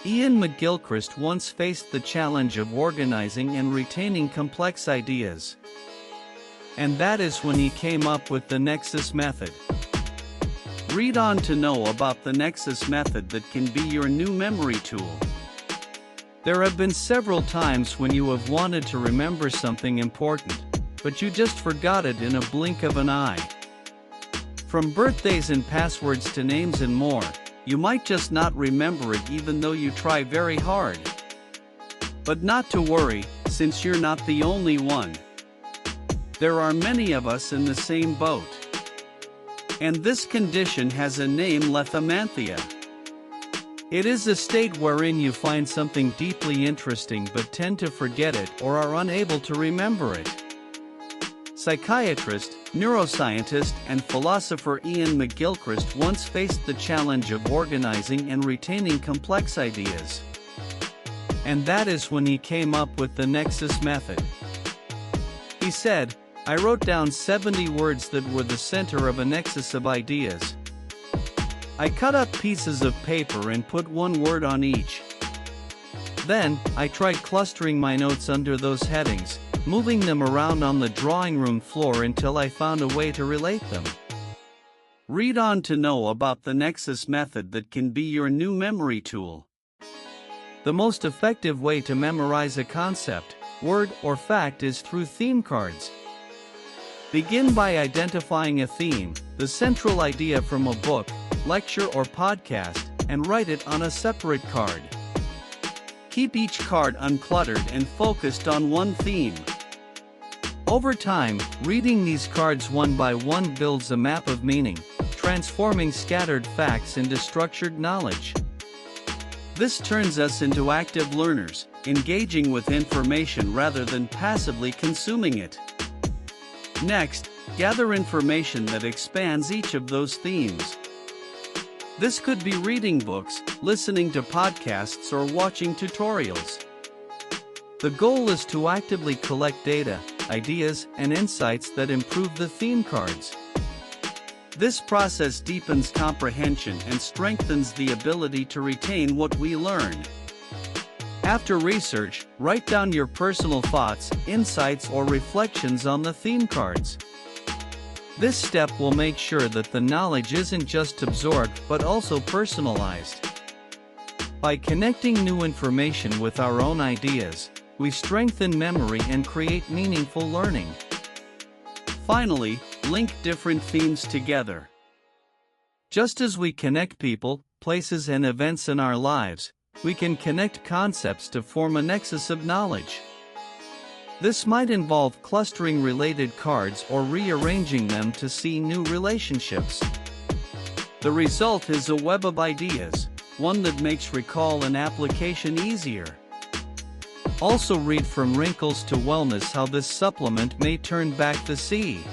Ian McGilchrist once faced the challenge of organizing and retaining complex ideas. And that is when he came up with the nexus method. Read on to know about the nexus method that can be your new memory tool. There have been several times when you have wanted to remember something important, but you just forgot it in a blink of an eye. From birthdays and passwords to names and more, you might just not remember it even though you try very hard. But not to worry, since you're not the only one. There are many of us in the same boat. And this condition has a name: letharmanthia. It is a state wherein you find something deeply interesting but tend to forget it or are unable to remember it. Psychiatrist, neuroscientist, and philosopher Ian McGilchrist once faced the challenge of organizing and retaining complex ideas. And that is when he came up with the nexus method. He said, "I wrote down 70 words that were the center of a nexus of ideas. I cut up pieces of paper and put one word on each. Then, I tried clustering my notes under those headings, moving them around on the drawing room floor until I found a way to relate them." Read on to know about the nexus method that can be your new memory tool. The most effective way to memorize a concept, word, or fact is through theme cards. Begin by identifying a theme, the central idea from a book, lecture, or podcast, and write it on a separate card. Keep each card uncluttered and focused on one theme. Over time, reading these cards one by one builds a map of meaning, transforming scattered facts into structured knowledge. This turns us into active learners, engaging with information rather than passively consuming it. Next, gather information that expands each of those themes. This could be reading books, listening to podcasts, or watching tutorials. The goal is to actively collect data, ideas, and insights that improve the theme cards. This process deepens comprehension and strengthens the ability to retain what we learn. After research, write down your personal thoughts, insights, or reflections on the theme cards. This step will make sure that the knowledge isn't just absorbed but also personalized. By connecting new information with our own ideas, we strengthen memory and create meaningful learning. Finally, link different themes together. Just as we connect people, places, and events in our lives, we can connect concepts to form a nexus of knowledge. This might involve clustering related cards or rearranging them to see new relationships. The result is a web of ideas, one that makes recall and application easier. Also read From Wrinkles to Wellness how this supplement may turn back the sea.